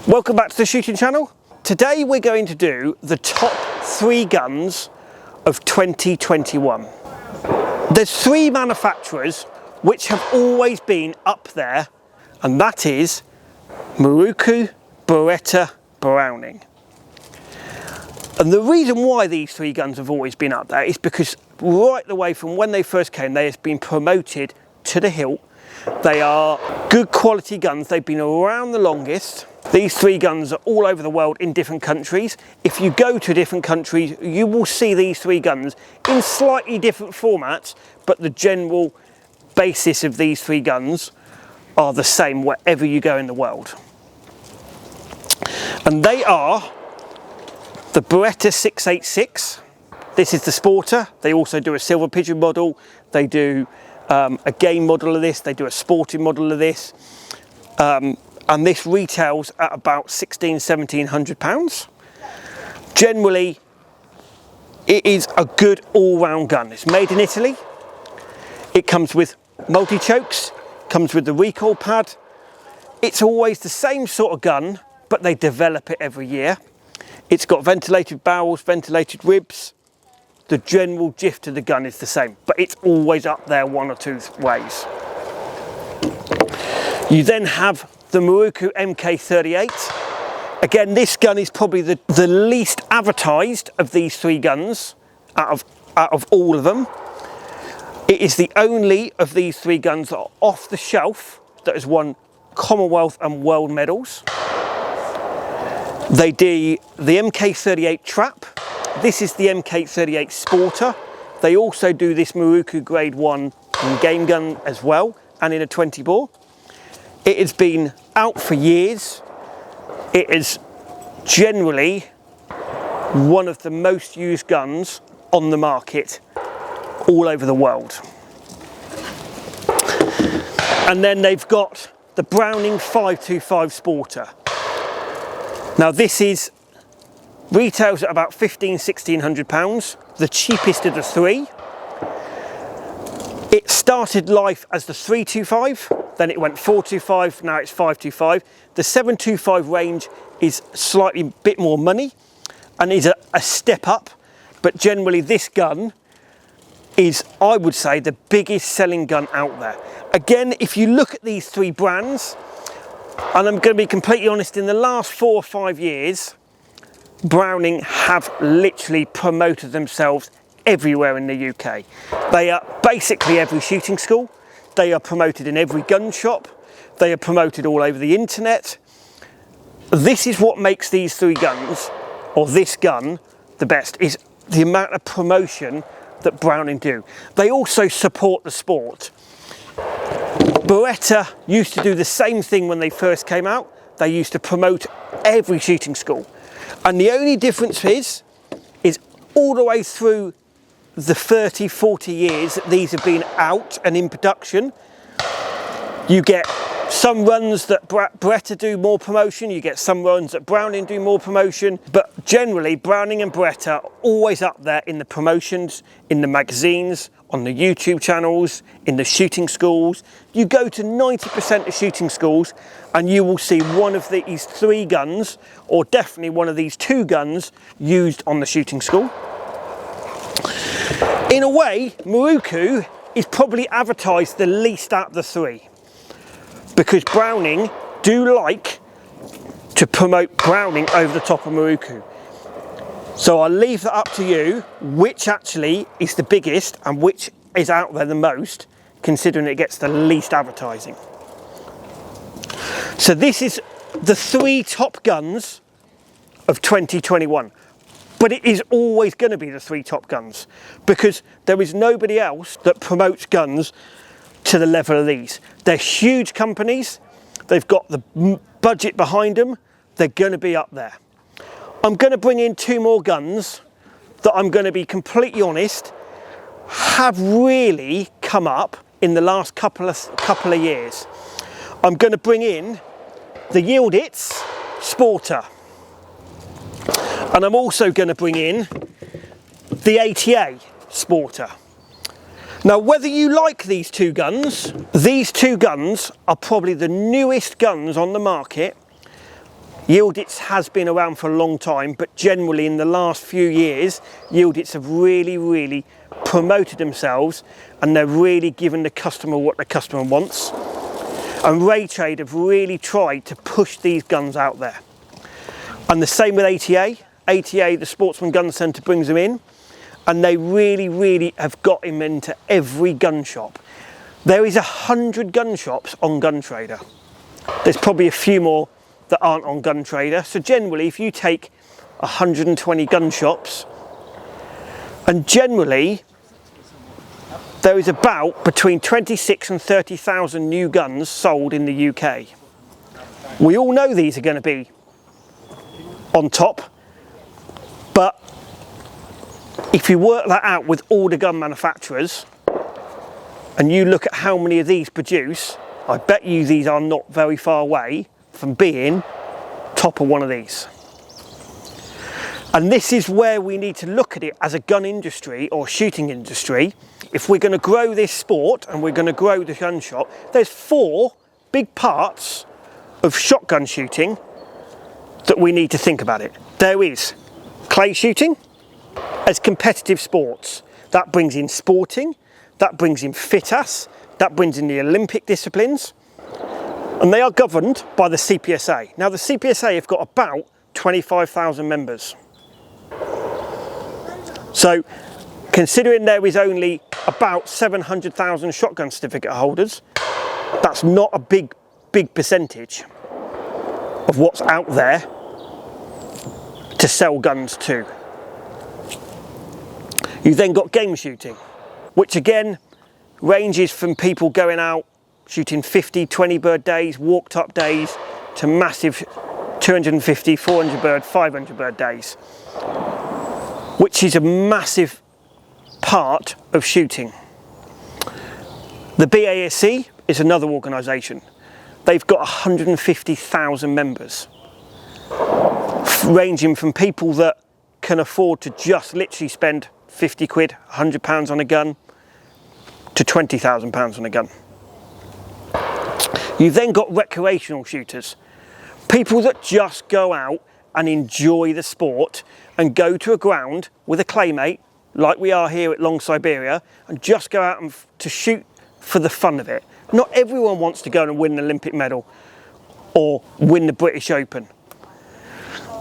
Welcome back to the shooting channel. Today we're going to do the top 3 guns of 2021. There's 3 manufacturers which have always been up there, and that is Marucci, Beretta, Browning. And the reason why these 3 guns have always been up there is because right the way from when they first came, they have been promoted to the hilt. They are good quality guns. They've been around the longest. These 3 guns are all over the world in different countries. If you go to different countries, you will see these 3 guns in slightly different formats, but the general basis of these 3 guns are the same wherever you go in the world. And they are the Beretta 686. This is the Sporter. They also do a Silver Pigeon model. They do a game model of this. They do a sporting model of this. And this retails at about £1,600–1,700. Generally, it is a good all-round gun. It's made in Italy. It comes with multi-chokes, comes with the recoil pad. It's always the same sort of gun, but they develop it every year. It's got ventilated barrels, ventilated ribs. The general gist of the gun is the same, but it's always up there 1 or 2 ways. You then have the Marucci MK38. Again, this gun is probably the least advertised of these 3 guns out of all of them. It is the only of these 3 guns that are off the shelf that has won Commonwealth and World medals. They do the MK38 trap. This is the MK38 Sporter. They also do this Marucci Grade 1 game gun as well, and in a 20 bore. It has been out for years. It is generally one of the most used guns on the market all over the world. And then they've got the Browning 525 Sporter. Now this is retails at about £1,500–1,600, the cheapest of the 3. It started life as the 325, then it went 425, now it's 525. The 725 range is slightly bit more money and is a step up, but generally this gun is, I would say, the biggest selling gun out there. Again, if you look at these 3 brands, and I'm going to be completely honest, in the last 4 or 5 years, Browning have literally promoted themselves everywhere in the UK. They are basically every shooting school. They are promoted in every gun shop. They are promoted all over the internet. This is what makes these 3 guns, or this gun, the best, is the amount of promotion that Browning do. They also support the sport. Beretta used to do the same thing when they first came out. They used to promote every shooting school. And the only difference is all the way through the 30, 40 years that these have been out and in production, you get some runs that Beretta do more promotion, you get some runs that Browning do more promotion, but generally Browning and Beretta are always up there in the promotions, in the magazines, on the YouTube channels, in the shooting schools. You go to 90% of shooting schools and you will see one of these 3 guns, or definitely one of these 2 guns, used on the shooting school. In a way, Marucci is probably advertised the least out of the 3, because Browning do like to promote Browning over the top of Marucci. So I'll leave that up to you, which actually is the biggest and which is out there the most, considering it gets the least advertising. So this is the 3 top guns of 2021. But it is always going to be the 3 top guns, because there is nobody else that promotes guns to the level of these. They're huge companies. They've got the budget behind them. They're going to be up there. I'm going to bring in 2 more guns that, I'm going to be completely honest, have really come up in the last couple of years. I'm going to bring in the Yieldits Sporter. And I'm also going to bring in the ATA Sporter. Now, whether you like these 2 guns are probably the newest guns on the market Yieldits has been around for a long time, but generally in the last few years, Yieldits have really promoted themselves, and they're really giving the customer what the customer wants. And Ray Trade have really tried to push these guns out there. And the same with ATA. ATA, the Sportsman Gun Centre, brings them in, and they really have got him into every gun shop. There is 100 gun shops on Gun Trader. There's probably a few more that aren't on Gun Trader. So generally, if you take 120 gun shops, and generally there is about between 26 and 30,000 new guns sold in the UK. We all know these are going to be on top, but if you work that out with all the gun manufacturers and you look at how many of these produce, I bet you these are not very far away from being top of one of these. And this is where we need to look at it as a gun industry or shooting industry. If we're going to grow this sport and we're going to grow the gun shop, there's 4 big parts of shotgun shooting that we need to think about it. There is clay shooting as competitive sports. That brings in sporting, that brings in FITAS, that brings in the Olympic disciplines, and they are governed by the CPSA. Now the CPSA have got about 25,000 members. So considering there is only about 700,000 shotgun certificate holders, that's not a big percentage of what's out there to sell guns to. You've then got game shooting, which again ranges from people going out shooting 50, 20 bird days, walked up days, to massive 250, 400 bird, 500 bird days, which is a massive part of shooting. The BASC is another organisation. They've got 150,000 members, ranging from people that can afford to just literally spend 50 quid, £100 on a gun, to £20,000 on a gun. You've then got recreational shooters, people that just go out and enjoy the sport and go to a ground with a claymate, like we are here at Long Siberia, and just go out and to shoot for the fun of it. Not everyone wants to go and win an Olympic medal or win the British Open.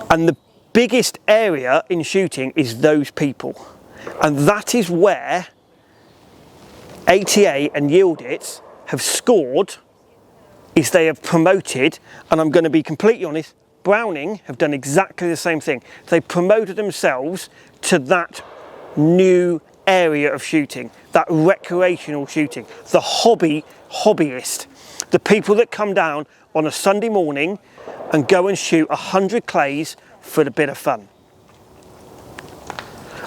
And the biggest area in shooting is those people. And that is where ATA and Yieldits have scored, is they have promoted, and I'm going to be completely honest, Browning have done exactly the same thing. They promoted themselves to that new area of shooting, that recreational shooting, the hobbyist, the people that come down on a Sunday morning and go and shoot 100 clays for the bit of fun.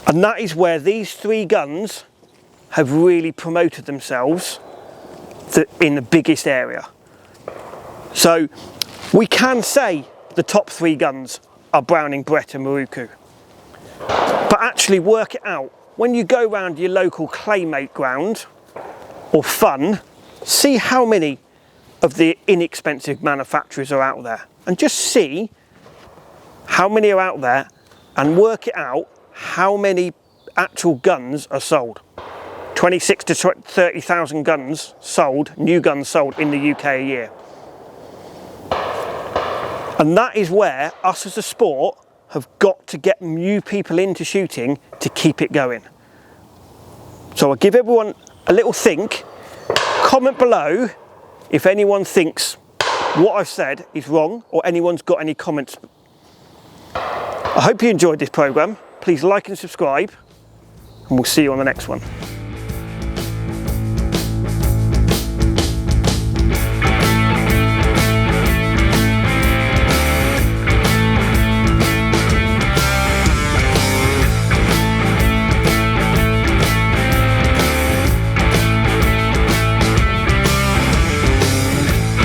And that is where these 3 guns have really promoted themselves in the biggest area. So we can say the top 3 guns are Browning, Brett and Maruku. But actually work it out. When you go around your local claymate ground or fun, see how many of the inexpensive manufacturers are out there. And just see how many are out there and work it out how many actual guns are sold. 26 to 30,000 guns sold, new guns sold in the UK a year. And that is where us as a sport have got to get new people into shooting to keep it going. So I'll give everyone a little think. Comment below if anyone thinks what I've said is wrong or anyone's got any comments. I hope you enjoyed this programme. Please like and subscribe, and we'll see you on the next one.